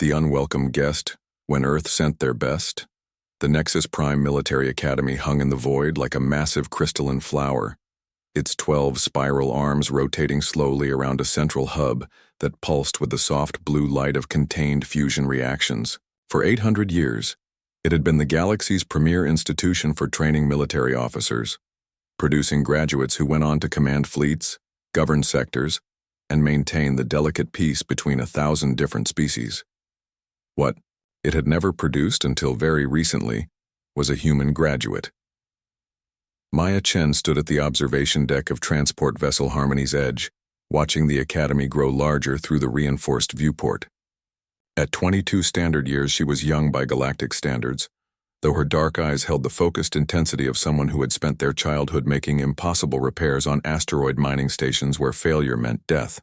The unwelcome guest, when Earth sent their best. The Nexus Prime Military Academy hung in the void like a massive crystalline flower, its 12 spiral arms rotating slowly around a central hub that pulsed with the soft blue light of contained fusion reactions. For 800 years, it had been the galaxy's premier institution for training military officers, producing graduates who went on to command fleets, govern sectors, and maintain the delicate peace between 1,000 different species. What it had never produced until very recently was a human graduate. Maya Chen stood at the observation deck of transport vessel Harmony's Edge, watching the academy grow larger through the reinforced viewport. At 22 standard years, she was young by galactic standards, though her dark eyes held the focused intensity of someone who had spent their childhood making impossible repairs on asteroid mining stations where failure meant death.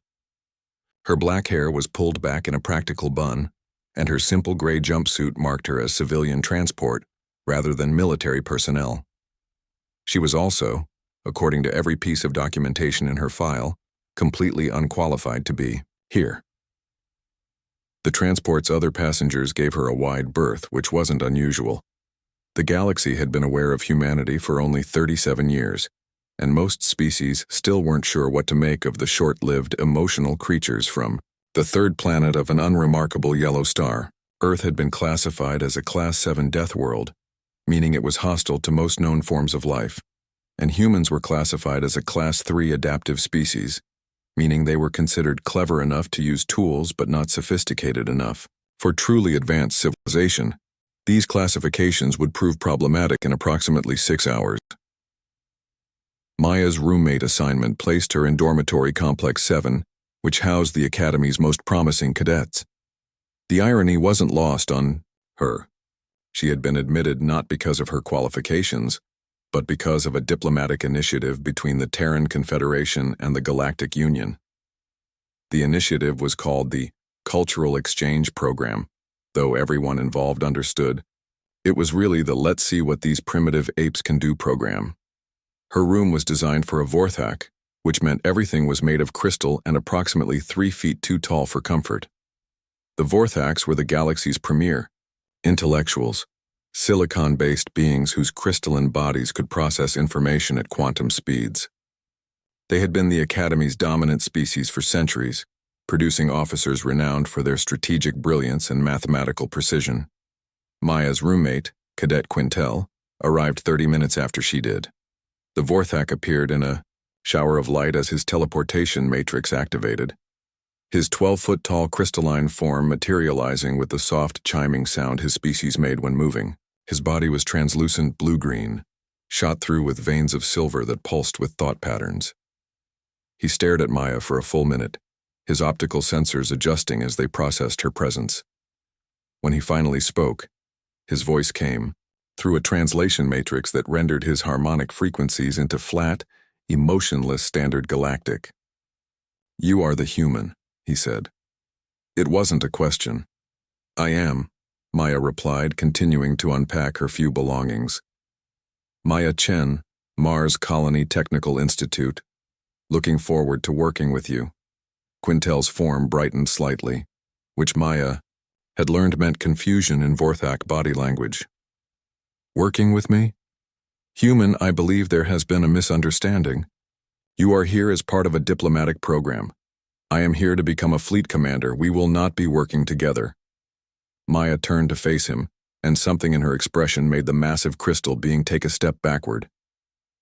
Her black hair was pulled back in a practical bun, and her simple gray jumpsuit marked her as civilian transport rather than military personnel. She was also, according to every piece of documentation in her file, completely unqualified to be here. The transport's other passengers gave her a wide berth, which wasn't unusual. The galaxy had been aware of humanity for only 37 years, and most species still weren't sure what to make of the short-lived, emotional creatures from the third planet of an unremarkable yellow star. Earth had been classified as a Class 7 death world, meaning it was hostile to most known forms of life, and humans were classified as a Class 3 adaptive species, meaning they were considered clever enough to use tools but not sophisticated enough. For truly advanced civilization, these classifications would prove problematic in approximately 6 hours. Maya's roommate assignment placed her in Dormitory Complex 7, which housed the Academy's most promising cadets. The irony wasn't lost on her. She had been admitted not because of her qualifications, but because of a diplomatic initiative between the Terran Confederation and the Galactic Union. The initiative was called the Cultural Exchange Program, though everyone involved understood it was really the Let's See What These Primitive Apes Can Do program. Her room was designed for a Vorthak, which meant everything was made of crystal and approximately 3 feet too tall for comfort. The Vorthaks were the galaxy's premier intellectuals, silicon-based beings whose crystalline bodies could process information at quantum speeds. They had been the Academy's dominant species for centuries, producing officers renowned for their strategic brilliance and mathematical precision. Maya's roommate, Cadet Quintel, arrived 30 minutes after she did. The Vorthak appeared in a shower of light as his teleportation matrix activated, his 12-foot-tall crystalline form materializing with the soft chiming sound his species made when moving. His body was translucent blue-green, shot through with veins of silver that pulsed with thought patterns. He stared at Maya for a full minute, his optical sensors adjusting as they processed her presence. When he finally spoke, his voice came through a translation matrix that rendered his harmonic frequencies into flat, emotionless standard galactic. "You are the human," he said. It wasn't a question. "I am," Maya replied, continuing to unpack her few belongings. "Maya Chen, Mars Colony Technical Institute. Looking forward to working with you." Quintel's form brightened slightly, which Maya had learned meant confusion in Vorthak body language. "Working with me? Human, I believe there has been a misunderstanding. You are here as part of a diplomatic program. I am here to become a fleet commander. We will not be working together." Maya turned to face him, and something in her expression made the massive crystal being take a step backward.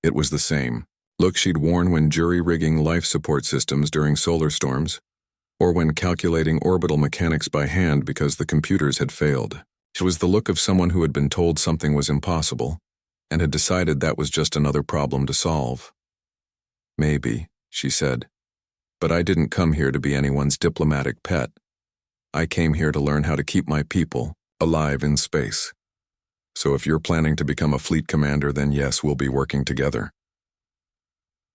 It was the same look she'd worn when jury-rigging life support systems during solar storms, or when calculating orbital mechanics by hand because the computers had failed. It was the look of someone who had been told something was impossible, and had decided that was just another problem to solve. "Maybe," she said, "but I didn't come here to be anyone's diplomatic pet. I came here to learn how to keep my people alive in space. So if you're planning to become a fleet commander, then yes, we'll be working together."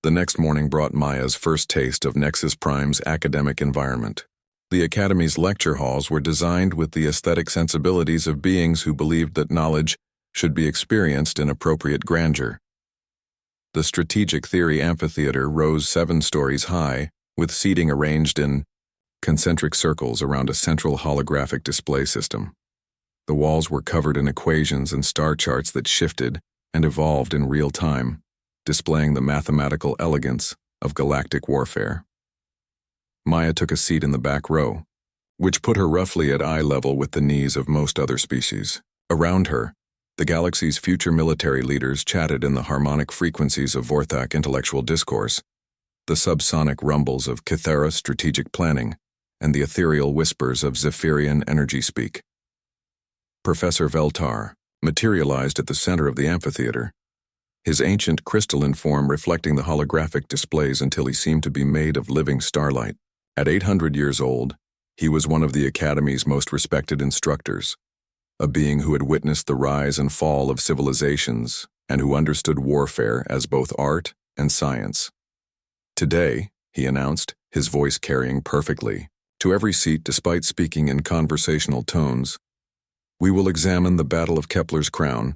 The next morning brought Maya's first taste of Nexus Prime's academic environment. The Academy's lecture halls were designed with the aesthetic sensibilities of beings who believed that knowledge should be experienced in appropriate grandeur. The Strategic Theory Amphitheater rose 7 stories high, with seating arranged in concentric circles around a central holographic display system. The walls were covered in equations and star charts that shifted and evolved in real time, displaying the mathematical elegance of galactic warfare. Maya took a seat in the back row, which put her roughly at eye level with the knees of most other species. Around her, the galaxy's future military leaders chatted in the harmonic frequencies of Vorthak intellectual discourse, the subsonic rumbles of Kythera strategic planning, and the ethereal whispers of Zephyrian energy speak. Professor Veltar materialized at the center of the amphitheater, his ancient crystalline form reflecting the holographic displays until he seemed to be made of living starlight. At 800 years old, he was one of the Academy's most respected instructors, a being who had witnessed the rise and fall of civilizations and who understood warfare as both art and science. Today, he announced, his voice carrying perfectly to every seat despite speaking in conversational tones, we will examine the Battle of Kepler's Crown,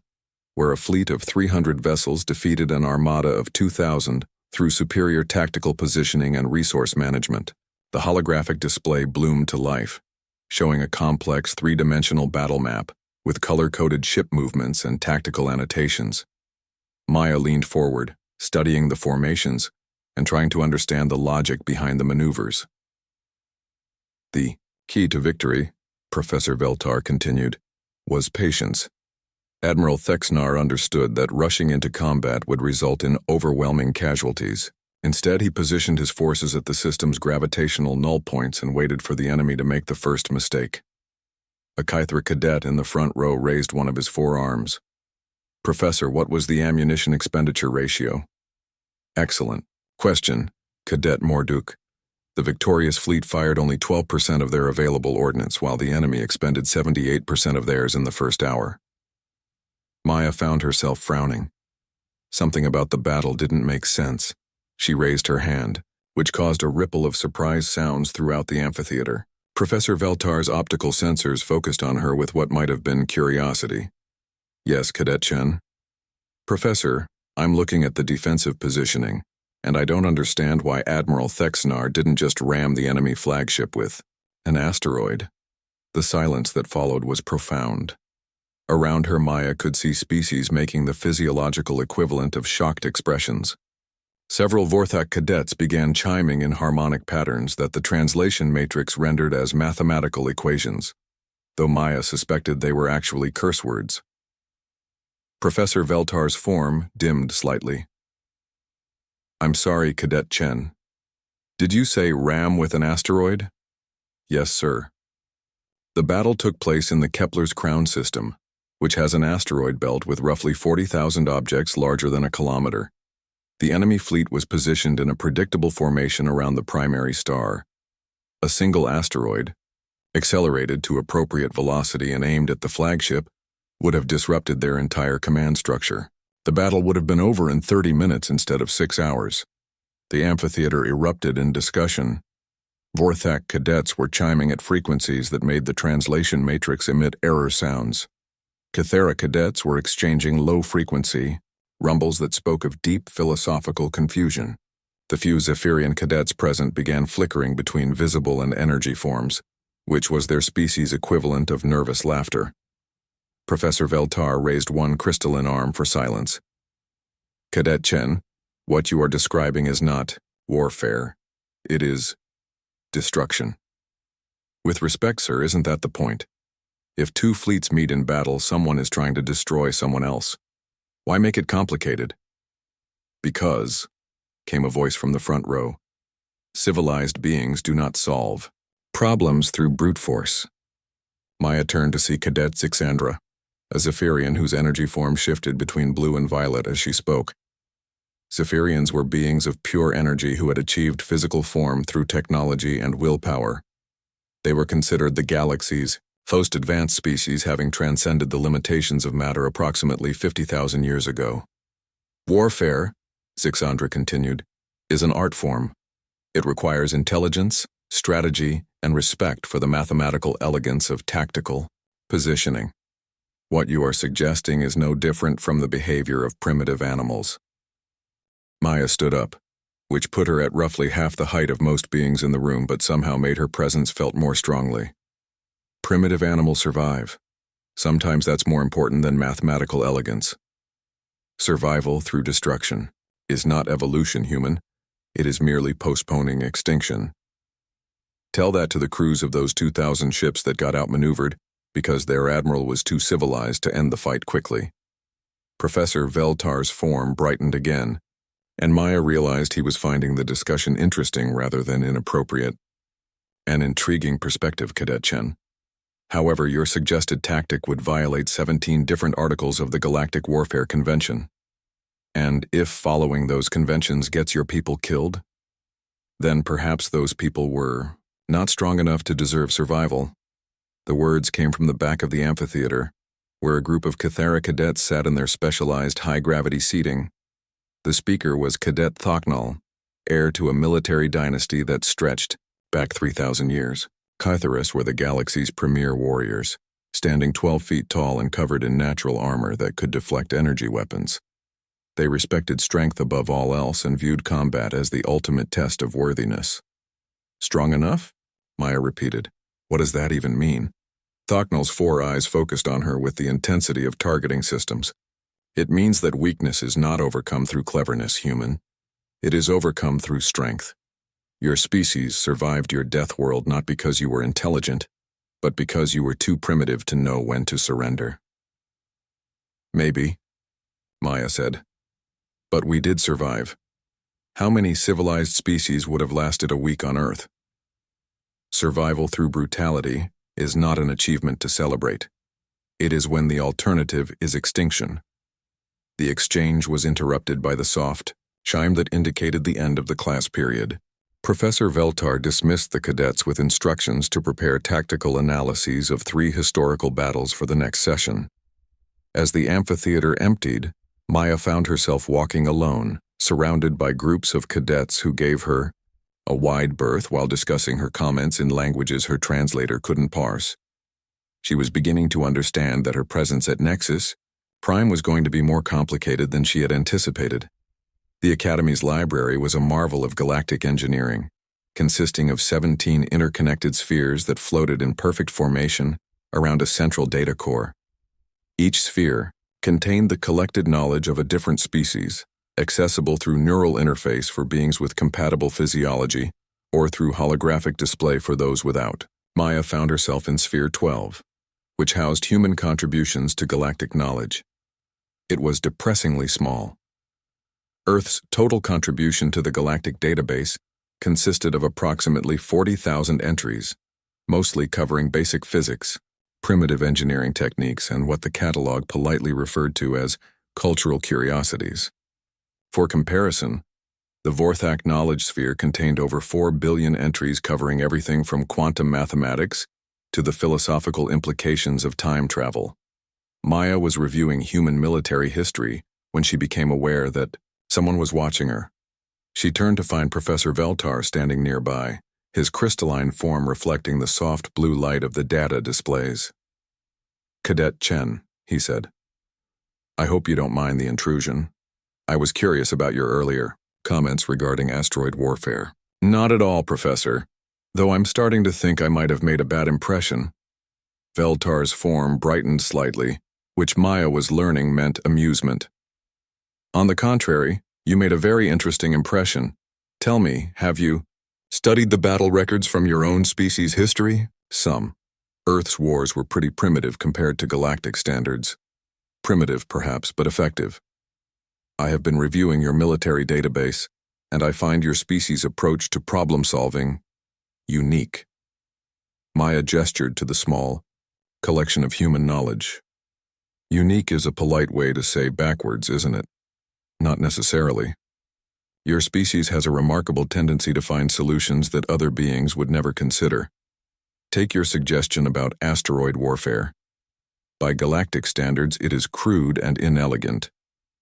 where a fleet of 300 vessels defeated an armada of 2,000 through superior tactical positioning and resource management. The holographic display bloomed to life, showing a complex three-dimensional battle map with color-coded ship movements and tactical annotations. Maya leaned forward, studying the formations and trying to understand the logic behind the maneuvers. The key to victory, Professor Veltar continued, was patience. Admiral Thexnar understood that rushing into combat would result in overwhelming casualties. Instead, he positioned his forces at the system's gravitational null points and waited for the enemy to make the first mistake. A Kythera cadet in the front row raised one of his forearms. Professor, what was the ammunition expenditure ratio? Excellent. Question, Cadet Morduk. The victorious fleet fired only 12% of their available ordnance, while the enemy expended 78% of theirs in the first hour. Maya found herself frowning. Something about the battle didn't make sense. She raised her hand, which caused a ripple of surprise sounds throughout the amphitheater. Professor Veltar's optical sensors focused on her with what might have been curiosity. Yes, Cadet Chen. Professor, I'm looking at the defensive positioning, and I don't understand why Admiral Thexnar didn't just ram the enemy flagship with an asteroid. The silence that followed was profound. Around her, Maya could see species making the physiological equivalent of shocked expressions. Several Vorthak cadets began chiming in harmonic patterns that the translation matrix rendered as mathematical equations, though Maya suspected they were actually curse words. Professor Veltar's form dimmed slightly. I'm sorry, Cadet Chen. Did you say ram with an asteroid? Yes, sir. The battle took place in the Kepler's Crown system, which has an asteroid belt with roughly 40,000 objects larger than a kilometer. The enemy fleet was positioned in a predictable formation around the primary star. A single asteroid, accelerated to appropriate velocity and aimed at the flagship, would have disrupted their entire command structure. The battle would have been over in 30 minutes instead of 6 hours. The amphitheater erupted in discussion. Vorthak cadets were chiming at frequencies that made the translation matrix emit error sounds. Kythera cadets were exchanging low-frequency rumbles that spoke of deep philosophical confusion. The few Zephyrian cadets present began flickering between visible and energy forms, which was their species' equivalent of nervous laughter. Professor Veltar raised one crystalline arm for silence. Cadet Chen, what you are describing is not warfare. It is destruction. With respect, sir, isn't that the point? If two fleets meet in battle, someone is trying to destroy someone else. Why make it complicated? Because, came a voice from the front row, civilized beings do not solve problems through brute force. Maya turned to see Cadet Zixandra, a Zephyrian whose energy form shifted between blue and violet as she spoke. Zephyrians were beings of pure energy who had achieved physical form through technology and willpower. They were considered the galaxy's most advanced species, having transcended the limitations of matter approximately 50,000 years ago. Warfare, Zixandra continued, is an art form. It requires intelligence, strategy, and respect for the mathematical elegance of tactical positioning. What you are suggesting is no different from the behavior of primitive animals. Maya stood up, which put her at roughly half the height of most beings in the room but somehow made her presence felt more strongly. Primitive animals survive. Sometimes that's more important than mathematical elegance. Survival through destruction is not evolution, human. It is merely postponing extinction. Tell that to the crews of those 2,000 ships that got outmaneuvered because their admiral was too civilized to end the fight quickly. Professor Veltar's form brightened again, and Maya realized he was finding the discussion interesting rather than inappropriate. An intriguing perspective, Cadet Chen. However, your suggested tactic would violate 17 different articles of the Galactic Warfare Convention. And if following those conventions gets your people killed, then perhaps those people were not strong enough to deserve survival. The words came from the back of the amphitheater, where a group of Cathara cadets sat in their specialized high-gravity seating. The speaker was Cadet Thoknal, heir to a military dynasty that stretched back 3,000 years. Kytharis were the galaxy's premier warriors, standing 12 feet tall and covered in natural armor that could deflect energy weapons. They respected strength above all else and viewed combat as the ultimate test of worthiness. Strong enough? Maya repeated. What does that even mean? Thoknal's 4 eyes focused on her with the intensity of targeting systems. It means that weakness is not overcome through cleverness, human. It is overcome through strength. Your species survived your death world not because you were intelligent, but because you were too primitive to know when to surrender. Maybe, Maya said. But we did survive. How many civilized species would have lasted a week on Earth? Survival through brutality is not an achievement to celebrate. It is when the alternative is extinction. The exchange was interrupted by the soft chime that indicated the end of the class period. Professor Veltar dismissed the cadets with instructions to prepare tactical analyses of 3 historical battles for the next session. As the amphitheater emptied, Maya found herself walking alone, surrounded by groups of cadets who gave her a wide berth while discussing her comments in languages her translator couldn't parse. She was beginning to understand that her presence at Nexus Prime was going to be more complicated than she had anticipated. The Academy's library was a marvel of galactic engineering, consisting of 17 interconnected spheres that floated in perfect formation around a central data core. Each sphere contained the collected knowledge of a different species, accessible through neural interface for beings with compatible physiology or through holographic display for those without. Maya found herself in Sphere 12, which housed human contributions to galactic knowledge. It was depressingly small. Earth's total contribution to the galactic database consisted of approximately 40,000 entries, mostly covering basic physics, primitive engineering techniques, and what the catalog politely referred to as cultural curiosities. For comparison, the Vorthak knowledge sphere contained over 4 billion entries covering everything from quantum mathematics to the philosophical implications of time travel. Maya was reviewing human military history when she became aware that someone was watching her. She turned to find Professor Veltar standing nearby, his crystalline form reflecting the soft blue light of the data displays. "Cadet Chen," he said. "I hope you don't mind the intrusion. I was curious about your earlier comments regarding asteroid warfare." "Not at all, Professor, though I'm starting to think I might have made a bad impression." Veltar's form brightened slightly, which Maya was learning meant amusement. "On the contrary, you made a very interesting impression. Tell me, have you studied the battle records from your own species' history?" "Some. Earth's wars were pretty primitive compared to galactic standards. Primitive, perhaps, but effective. I have been reviewing your military database, and I find your species' approach to problem-solving unique." Maya gestured to the small collection of human knowledge. "Unique is a polite way to say backwards, isn't it?" "Not necessarily. Your species has a remarkable tendency to find solutions that other beings would never consider. Take your suggestion about asteroid warfare. By galactic standards, it is crude and inelegant.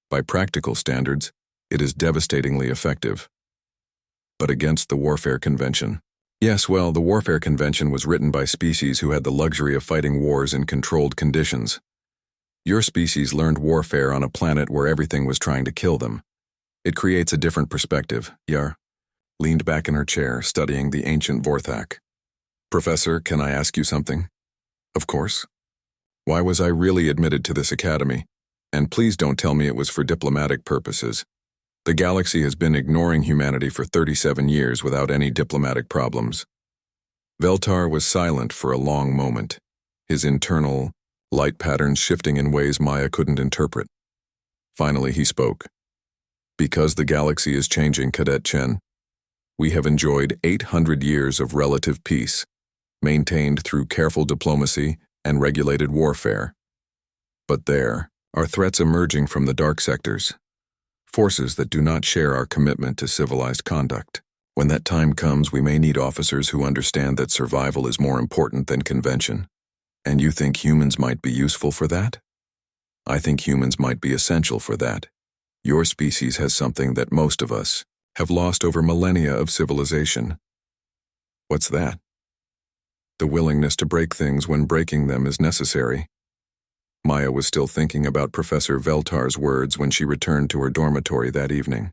By practical standards, it is devastatingly effective. But against the Warfare Convention. Yes, well, the Warfare Convention was written by species who had the luxury of fighting wars in controlled conditions. Your species learned warfare on a planet where everything was trying to kill them. It creates a different perspective, Yar leaned back in her chair, studying the ancient Vorthak. Professor, can I ask you something? Of course. Why was I really admitted to this academy? And please don't tell me it was for diplomatic purposes. The galaxy has been ignoring humanity for 37 years without any diplomatic problems. Veltar was silent for a long moment, his internal light patterns shifting in ways Maya couldn't interpret. Finally, he spoke. Because the galaxy is changing, Cadet Chen. We have enjoyed 800 years of relative peace, maintained through careful diplomacy and regulated warfare. But there are threats emerging from the dark sectors, forces that do not share our commitment to civilized conduct. When that time comes, we may need officers who understand that survival is more important than convention. And you think humans might be useful for that? I think humans might be essential for that. Your species has something that most of us have lost over millennia of civilization. What's that? The willingness to break things when breaking them is necessary. Maya was still thinking about Professor Veltar's words when she returned to her dormitory that evening.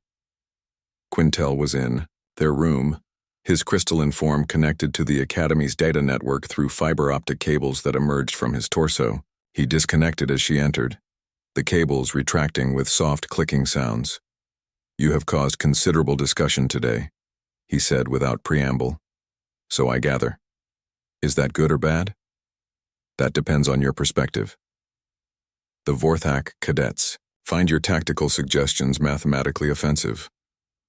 Quintel was in their room, his crystalline form connected to the Academy's data network through fiber optic cables that emerged from his torso. He disconnected as she entered, the cables retracting with soft clicking sounds. You have caused considerable discussion today, he said without preamble. So I gather. Is that good or bad? That depends on your perspective. The Vorthak cadets find your tactical suggestions mathematically offensive.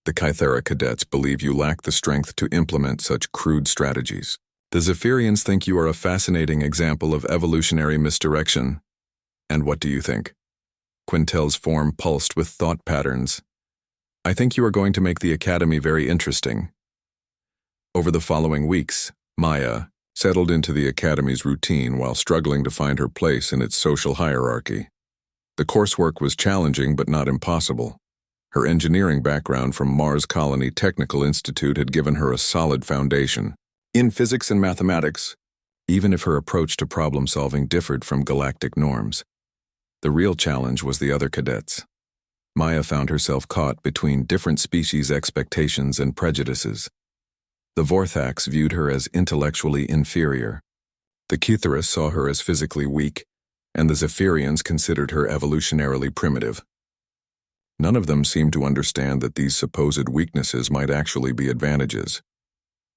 The Kythera cadets believe you lack the strength to implement such crude strategies. The Zephyrians think you are a fascinating example of evolutionary misdirection. And what do you think? Quintel's form pulsed with thought patterns. I think you are going to make the Academy very interesting. Over the following weeks, Maya settled into the Academy's routine while struggling to find her place in its social hierarchy. The coursework was challenging but not impossible. Her engineering background from Mars Colony Technical Institute had given her a solid foundation in physics and mathematics, even if her approach to problem-solving differed from galactic norms. The real challenge was the other cadets. Maya found herself caught between different species' expectations and prejudices. The Vorthaks viewed her as intellectually inferior. The Kytheras saw her as physically weak, and the Zephyrians considered her evolutionarily primitive. None of them seemed to understand that these supposed weaknesses might actually be advantages.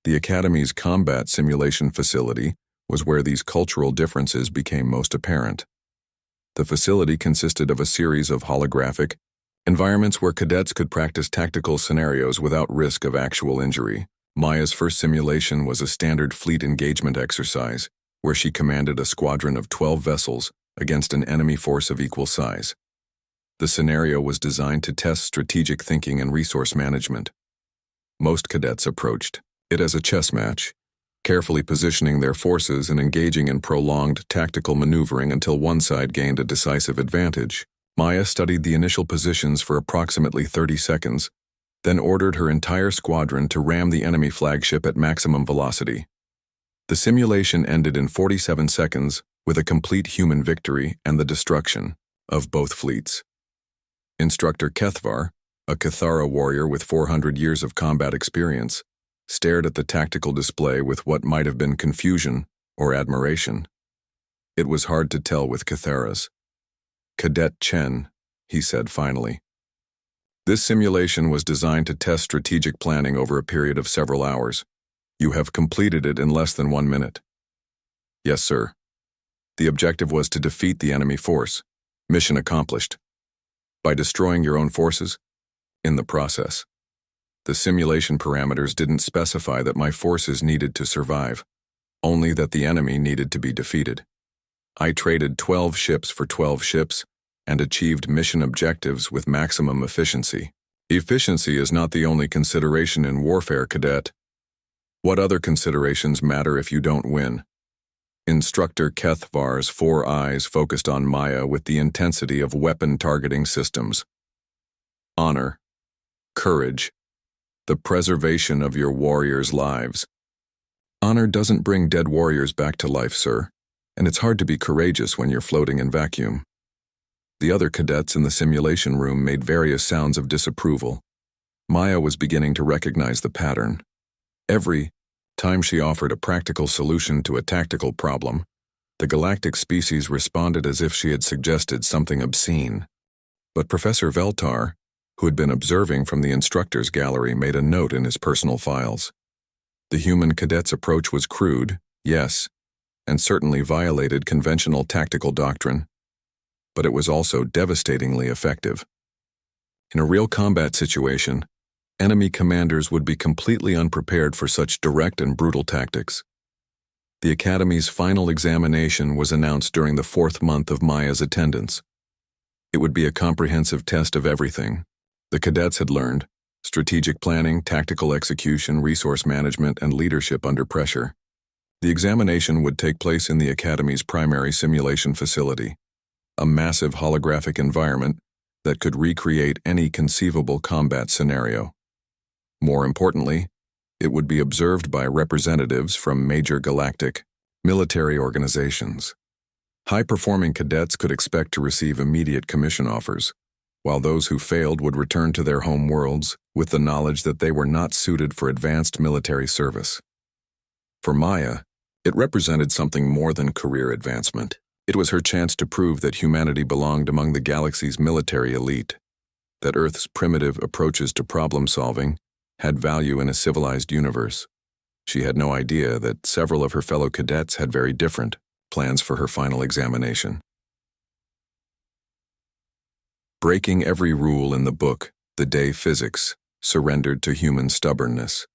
The Academy's combat simulation facility was where these cultural differences became most apparent. The facility consisted of a series of holographic environments where cadets could practice tactical scenarios without risk of actual injury. Maya's first simulation was a standard fleet engagement exercise, where she commanded a squadron of 12 vessels against an enemy force of equal size. The scenario was designed to test strategic thinking and resource management. Most cadets approached it as a chess match, carefully positioning their forces and engaging in prolonged tactical maneuvering until one side gained a decisive advantage. Maya studied the initial positions for approximately 30 seconds, then ordered her entire squadron to ram the enemy flagship at maximum velocity. The simulation ended in 47 seconds with a complete human victory and the destruction of both fleets. Instructor Kethvar, a Cathara warrior with 400 years of combat experience, stared at the tactical display with what might have been confusion or admiration. It was hard to tell with Catheras. Cadet Chen, he said finally. This simulation was designed to test strategic planning over a period of several hours. You have completed it in less than 1 minute. Yes, sir. The objective was to defeat the enemy force. Mission accomplished. By destroying your own forces? In the process. The simulation parameters didn't specify that my forces needed to survive, only that the enemy needed to be defeated. I traded 12 ships for 12 ships and achieved mission objectives with maximum efficiency. Efficiency is not the only consideration in warfare, cadet. What other considerations matter if you don't win? Instructor Kethvar's 4 eyes focused on Maya with the intensity of weapon targeting systems. Honor, courage, the preservation of your warriors' lives. Honor doesn't bring dead warriors back to life, sir, and it's hard to be courageous when you're floating in vacuum. The other cadets in the simulation room made various sounds of disapproval. Maya was beginning to recognize the pattern. Every time she offered a practical solution to a tactical problem, the galactic species responded as if she had suggested something obscene. But Professor Veltar, who had been observing from the instructor's gallery, made a note in his personal files. The human cadet's approach was crude, yes, and certainly violated conventional tactical doctrine, but it was also devastatingly effective. In a real combat situation, enemy commanders would be completely unprepared for such direct and brutal tactics. The Academy's final examination was announced during the 4th month of Maya's attendance. It would be a comprehensive test of everything the cadets had learned: strategic planning, tactical execution, resource management, and leadership under pressure. The examination would take place in the Academy's primary simulation facility, a massive holographic environment that could recreate any conceivable combat scenario. More importantly, it would be observed by representatives from major galactic military organizations. High-performing cadets could expect to receive immediate commission offers, while those who failed would return to their home worlds with the knowledge that they were not suited for advanced military service. For Maya, it represented something more than career advancement. It was her chance to prove that humanity belonged among the galaxy's military elite, that Earth's primitive approaches to problem-solving had value in a civilized universe. She had no idea that several of her fellow cadets had very different plans for her final examination. Breaking every rule in the book, the day physics surrendered to human stubbornness.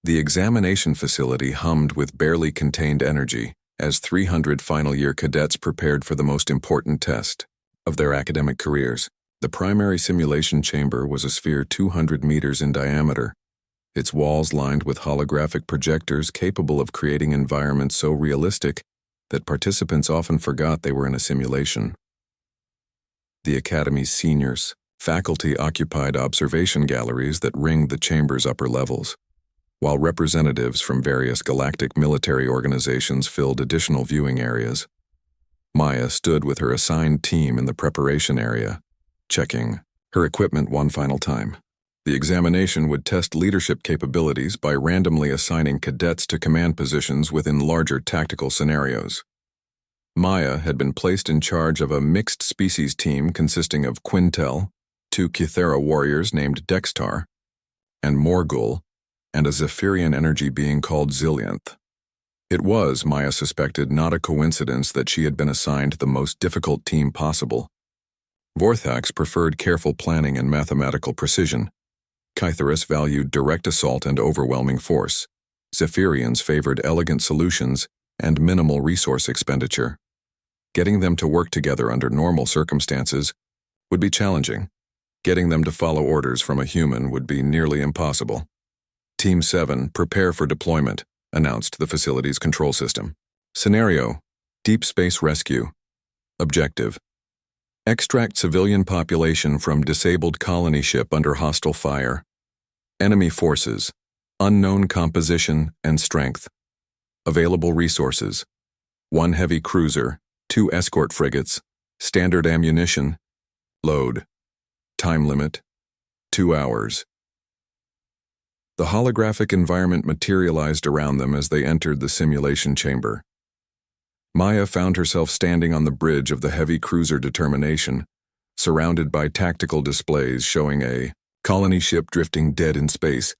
The examination facility hummed with barely contained energy as 300 final-year cadets prepared for the most important test of their academic careers. The primary simulation chamber was a sphere 200 meters in diameter, its walls lined with holographic projectors capable of creating environments so realistic that participants often forgot they were in a simulation. The Academy's seniors, faculty occupied observation galleries that ringed the chamber's upper levels, while representatives from various galactic military organizations filled additional viewing areas. Maya stood with her assigned team in the preparation area, checking her equipment one final time. The examination would test leadership capabilities by randomly assigning cadets to command positions within larger tactical scenarios. Maya had been placed in charge of a mixed-species team consisting of Quintel, 2 Kythera warriors named Dextar, and Morgul, and a Zephyrian energy being called Zillionth. It was, Maya suspected, not a coincidence that she had been assigned the most difficult team possible. Vorthax preferred careful planning and mathematical precision. Kytheris valued direct assault and overwhelming force. Zephyrians favored elegant solutions and minimal resource expenditure. Getting them to work together under normal circumstances would be challenging. Getting them to follow orders from a human would be nearly impossible. Team 7, prepare for deployment, announced the facility's control system. Scenario: Deep Space Rescue. Objective: extract civilian population from disabled colony ship under hostile fire. Enemy forces: unknown composition and strength. Available resources: 1 heavy cruiser, 2 escort frigates, standard ammunition. Load. Time limit: 2 hours. The holographic environment materialized around them as they entered the simulation chamber. Maya found herself standing on the bridge of the heavy cruiser Determination, surrounded by tactical displays showing a colony ship drifting dead in space,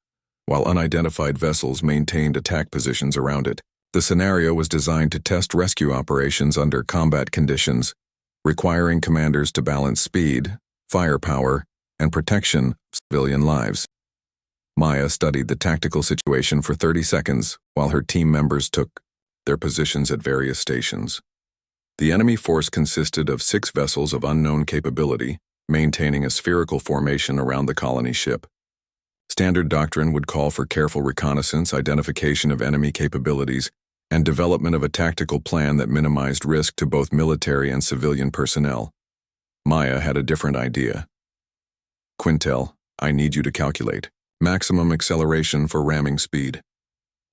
while unidentified vessels maintained attack positions around it. The scenario was designed to test rescue operations under combat conditions, requiring commanders to balance speed, firepower, and protection of civilian lives. Maya studied the tactical situation for 30 seconds while her team members took their positions at various stations. The enemy force consisted of 6 vessels of unknown capability, maintaining a spherical formation around the colony ship. Standard doctrine would call for careful reconnaissance, identification of enemy capabilities, and development of a tactical plan that minimized risk to both military and civilian personnel. Maya had a different idea. Quintel, I need you to calculate maximum acceleration for ramming speed.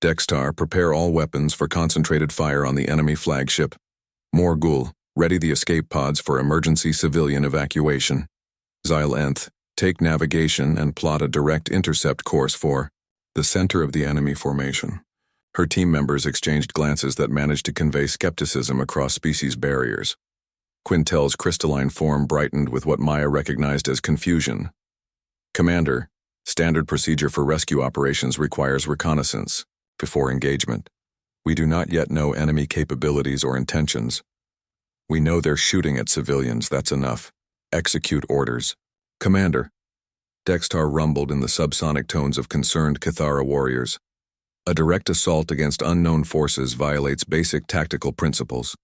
Dextar, prepare all weapons for concentrated fire on the enemy flagship. Morgul, Ready the escape pods for emergency civilian evacuation. Xylenth, take navigation and plot a direct intercept course for the center of the enemy formation. Her team members exchanged glances that managed to convey skepticism across species barriers. Quintel's crystalline form brightened with what Maya recognized as confusion. Commander, standard procedure for rescue operations requires reconnaissance before engagement. We do not yet know enemy capabilities or intentions. We know they're shooting at civilians, that's enough. Execute orders. Commander. Dextar rumbled in the subsonic tones of concerned Cathara warriors. A direct assault against unknown forces violates basic tactical principles.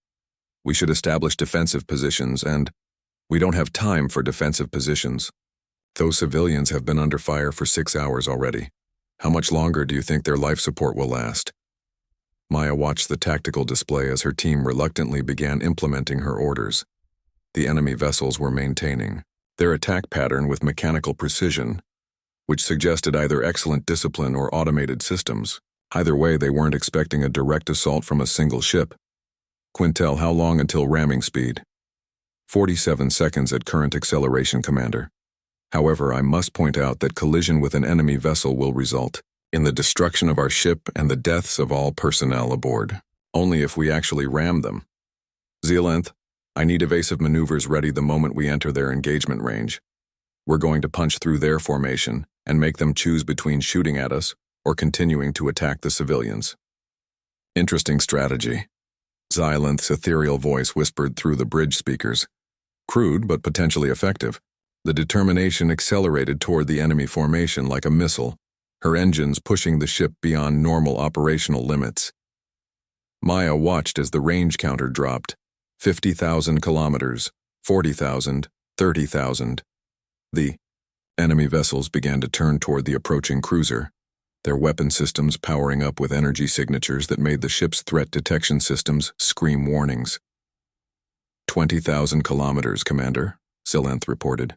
We should establish defensive positions, and we don't have time for defensive positions. Those civilians have been under fire for 6 hours already. How much longer do you think their life support will last? Maya watched the tactical display as her team reluctantly began implementing her orders. The enemy vessels were maintaining their attack pattern with mechanical precision, which suggested either excellent discipline or automated systems. Either way, they weren't expecting a direct assault from a single ship. Quintel, how long until ramming speed? 47 seconds at current acceleration, Commander. However, I must point out that collision with an enemy vessel will result in the destruction of our ship and the deaths of all personnel aboard. Only if we actually ram them. Xylenth, I need evasive maneuvers ready the moment we enter their engagement range. We're going to punch through their formation and make them choose between shooting at us or continuing to attack the civilians. Interesting strategy. Xylenth's ethereal voice whispered through the bridge speakers. Crude, but potentially effective. The determination accelerated toward the enemy formation like a missile, her engines pushing the ship beyond normal operational limits. Maya watched as the range counter dropped. 50,000 kilometers, 40,000, 30,000. The enemy vessels began to turn toward the approaching cruiser, their weapon systems powering up with energy signatures that made the ship's threat detection systems scream warnings. 20,000 kilometers, Commander, Xylenth reported.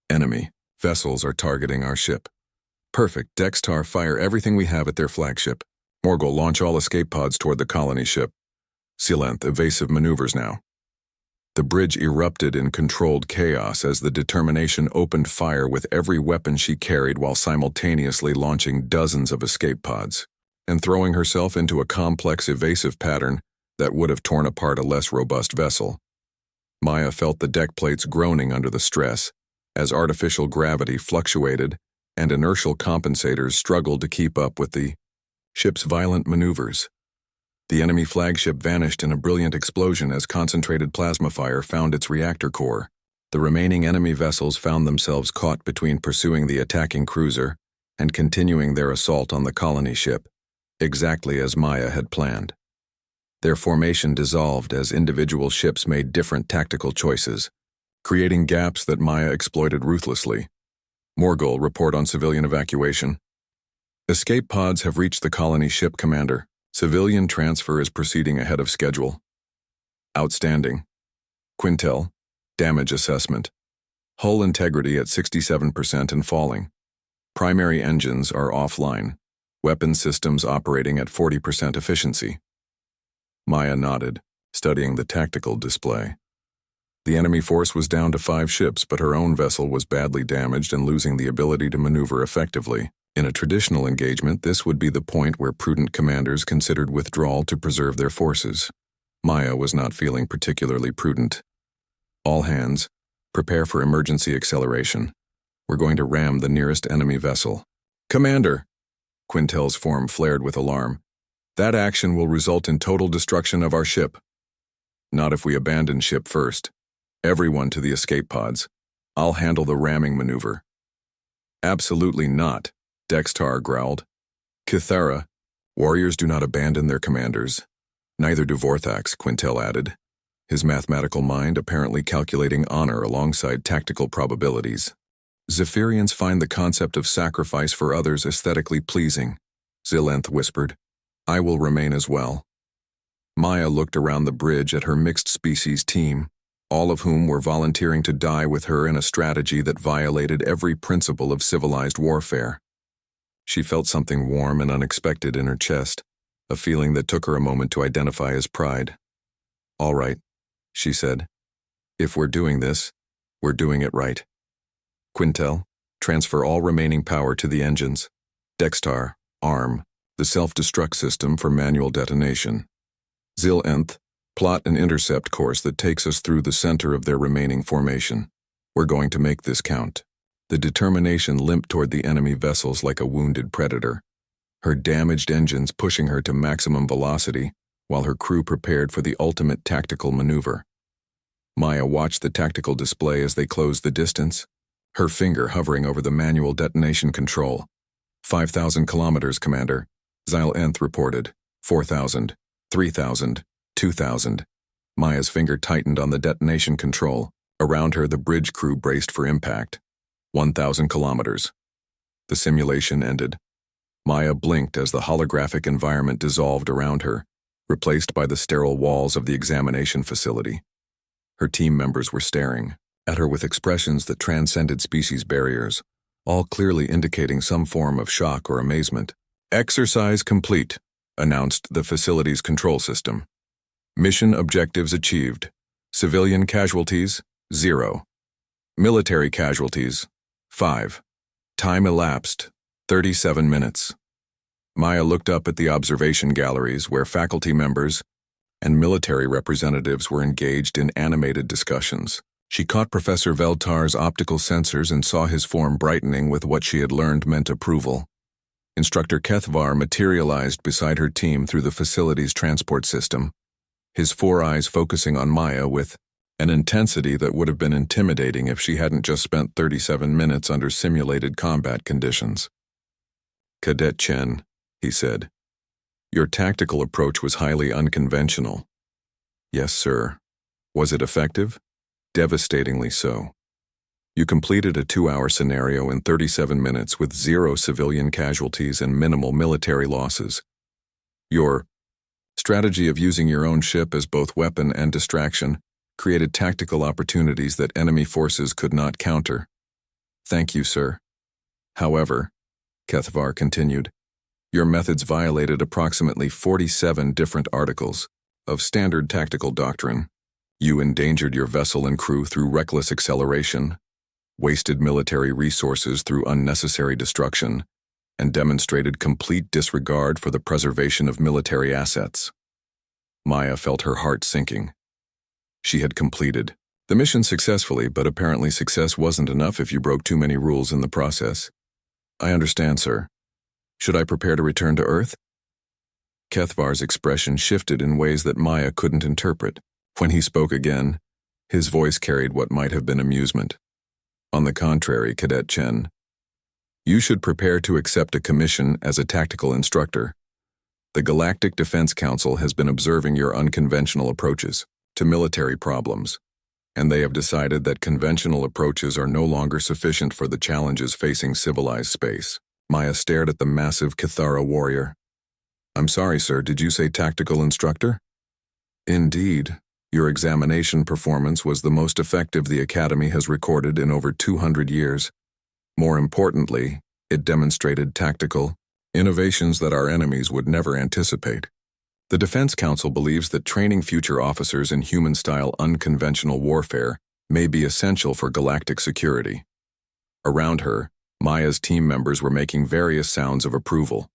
Enemy vessels are targeting our ship. Perfect. Dextar, fire everything we have at their flagship. Morgul, launch all escape pods toward the colony ship. Xylenth, evasive maneuvers now. The bridge erupted in controlled chaos as the determination opened fire with every weapon she carried while simultaneously launching dozens of escape pods and throwing herself into a complex evasive pattern that would have torn apart a less robust vessel. Maya felt the deck plates groaning under the stress as artificial gravity fluctuated and inertial compensators struggled to keep up with the ship's violent maneuvers. The enemy flagship vanished in a brilliant explosion as concentrated plasma fire found its reactor core. The remaining enemy vessels found themselves caught between pursuing the attacking cruiser and continuing their assault on the colony ship, exactly as Maya had planned. Their formation dissolved as individual ships made different tactical choices, creating gaps that Maya exploited ruthlessly. Morgul, report on civilian evacuation. Escape pods have reached the colony ship, Commander. Civilian transfer is proceeding ahead of schedule. Outstanding. Quintel, damage assessment. Hull integrity at 67% and falling. Primary engines are offline. Weapon systems operating at 40% efficiency. Maya nodded, studying the tactical display. The enemy force was down to 5 ships, but her own vessel was badly damaged and losing the ability to maneuver effectively. In a traditional engagement, this would be the point where prudent commanders considered withdrawal to preserve their forces. Maya was not feeling particularly prudent. All hands, prepare for emergency acceleration. We're going to ram the nearest enemy vessel. Commander! Quintel's form flared with alarm. That action will result in total destruction of our ship. Not if we abandon ship first. Everyone to the escape pods. I'll handle the ramming maneuver. Absolutely not, Dextar growled. Cathara, warriors do not abandon their commanders. Neither do Vorthax, Quintel added, his mathematical mind apparently calculating honor alongside tactical probabilities. Zephyrians find the concept of sacrifice for others aesthetically pleasing, Xylenth whispered. I will remain as well. Maya looked around the bridge at her mixed-species team, all of whom were volunteering to die with her in a strategy that violated every principle of civilized warfare. She felt something warm and unexpected in her chest, a feeling that took her a moment to identify as pride. All right, she said. If we're doing this, we're doing it right. Quintel, transfer all remaining power to the engines. Dextar, arm, the self-destruct system for manual detonation. Zil-Nth, plot an intercept course that takes us through the center of their remaining formation. We're going to make this count. The determination limped toward the enemy vessels like a wounded predator, her damaged engines pushing her to maximum velocity while her crew prepared for the ultimate tactical maneuver. Maya watched the tactical display as they closed the distance, her finger hovering over the manual detonation control. 5,000 kilometers, Commander. Zil-Nth reported. 4,000, 3,000, 2,000. Maya's finger tightened on the detonation control. Around her, the bridge crew braced for impact. 1,000 kilometers. The simulation ended. Maya blinked as the holographic environment dissolved around her, replaced by the sterile walls of the examination facility. Her team members were staring at her with expressions that transcended species barriers, all clearly indicating some form of shock or amazement. Exercise complete, announced the facility's control system. Mission objectives achieved. Civilian casualties, 0. Military casualties, 5. Time elapsed, 37 minutes. Maya looked up at the observation galleries where faculty members and military representatives were engaged in animated discussions. She caught Professor Veltar's optical sensors and saw his form brightening with what she had learned meant approval. Instructor Kethvar materialized beside her team through the facility's transport system, his 4 eyes focusing on Maya with an intensity that would have been intimidating if she hadn't just spent 37 minutes under simulated combat conditions. Cadet Chen, he said, your tactical approach was highly unconventional. Yes, sir. Was it effective? Devastatingly so. You completed a 2-hour scenario in 37 minutes with 0 civilian casualties and minimal military losses. Your strategy of using your own ship as both weapon and distraction created tactical opportunities that enemy forces could not counter. Thank you, sir. However, Kethvar continued, your methods violated approximately 47 different articles of standard tactical doctrine. You endangered your vessel and crew through reckless acceleration, wasted military resources through unnecessary destruction, and demonstrated complete disregard for the preservation of military assets. Maya felt her heart sinking. She had completed the mission successfully, but apparently success wasn't enough if you broke too many rules in the process. I understand, sir. Should I prepare to return to Earth? Kethvar's expression shifted in ways that Maya couldn't interpret. When he spoke again, his voice carried what might have been amusement. On the contrary, Cadet Chen, you should prepare to accept a commission as a tactical instructor. The Galactic Defense Council has been observing your unconventional approaches to military problems, and they have decided that conventional approaches are no longer sufficient for the challenges facing civilized space. Maya stared at the massive Cathara warrior. I'm sorry, sir, did you say tactical instructor? Indeed. Your examination performance was the most effective the Academy has recorded in over 200 years. More importantly, it demonstrated tactical innovations that our enemies would never anticipate. The Defense Council believes that training future officers in human-style unconventional warfare may be essential for galactic security. Around her, Maya's team members were making various sounds of approval.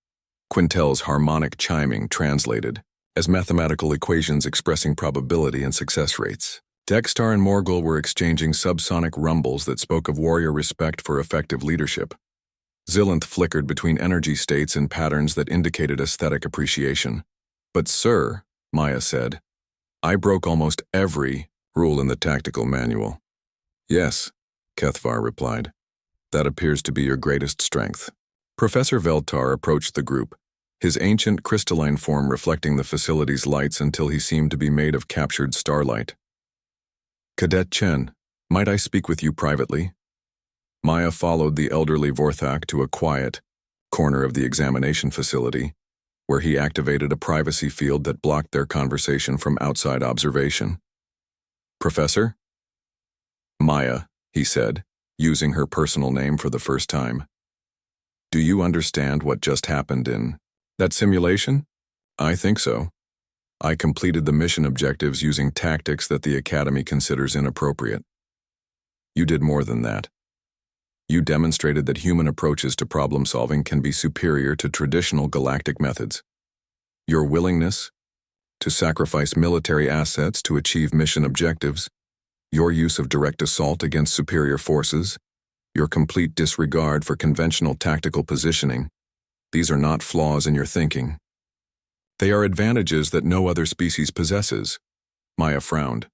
Quintel's harmonic chiming translated as mathematical equations expressing probability and success rates. Dextar and Morgul were exchanging subsonic rumbles that spoke of warrior respect for effective leadership. Zil-Nth flickered between energy states and patterns that indicated aesthetic appreciation. But sir, Maya said, I broke almost every rule in the tactical manual. Yes, Kethvar replied. That appears to be your greatest strength. Professor Veltar approached the group, his ancient crystalline form reflecting the facility's lights until he seemed to be made of captured starlight. Cadet Chen, might I speak with you privately? Maya followed the elderly Vorthak to a quiet corner of the examination facility, where he activated a privacy field that blocked their conversation from outside observation. Professor? Maya, he said, using her personal name for the first time. Do you understand what just happened in that simulation? I think so. I completed the mission objectives using tactics that the Academy considers inappropriate. You did more than that. You demonstrated that human approaches to problem-solving can be superior to traditional galactic methods. Your willingness to sacrifice military assets to achieve mission objectives, your use of direct assault against superior forces, your complete disregard for conventional tactical positioning, these are not flaws in your thinking. They are advantages that no other species possesses. Maya frowned.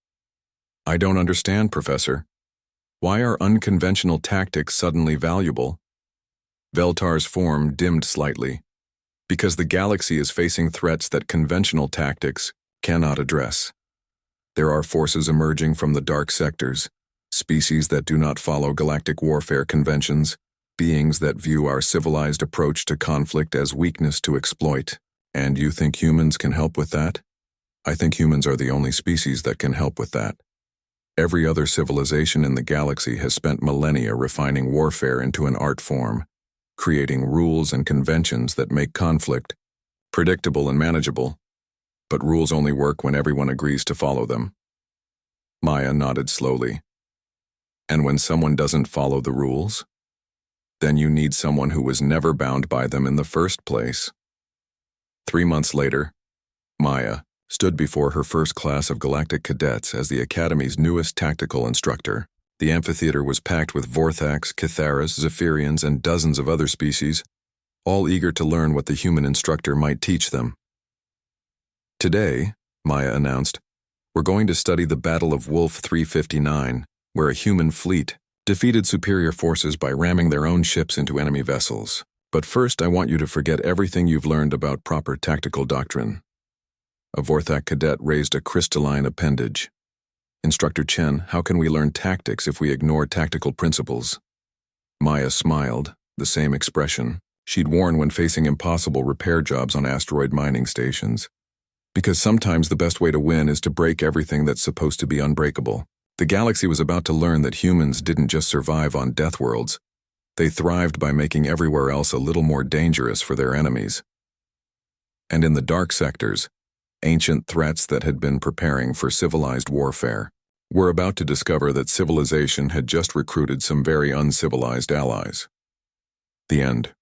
I don't understand, Professor. Why are unconventional tactics suddenly valuable? Veltar's form dimmed slightly. Because the galaxy is facing threats that conventional tactics cannot address. There are forces emerging from the dark sectors, species that do not follow galactic warfare conventions, beings that view our civilized approach to conflict as weakness to exploit. And you think humans can help with that? I think humans are the only species that can help with that. Every other civilization in the galaxy has spent millennia refining warfare into an art form, creating rules and conventions that make conflict predictable and manageable. But rules only work when everyone agrees to follow them. Maya nodded slowly. And when someone doesn't follow the rules, then you need someone who was never bound by them in the first place. 3 months later, Maya stood before her first class of galactic cadets as the Academy's newest tactical instructor. The amphitheater was packed with Vorthax, Kitharas, Zephyrians, and dozens of other species, all eager to learn what the human instructor might teach them. Today, Maya announced, we're going to study the Battle of Wolf 359, where a human fleet defeated superior forces by ramming their own ships into enemy vessels. But first, I want you to forget everything you've learned about proper tactical doctrine. A Vorthak cadet raised a crystalline appendage. Instructor Chen, how can we learn tactics if we ignore tactical principles? Maya smiled, the same expression she'd worn when facing impossible repair jobs on asteroid mining stations. Because sometimes the best way to win is to break everything that's supposed to be unbreakable. The galaxy was about to learn that humans didn't just survive on Deathworlds. They thrived by making everywhere else a little more dangerous for their enemies. And in the dark sectors, ancient threats that had been preparing for civilized warfare were about to discover that civilization had just recruited some very uncivilized allies. The end.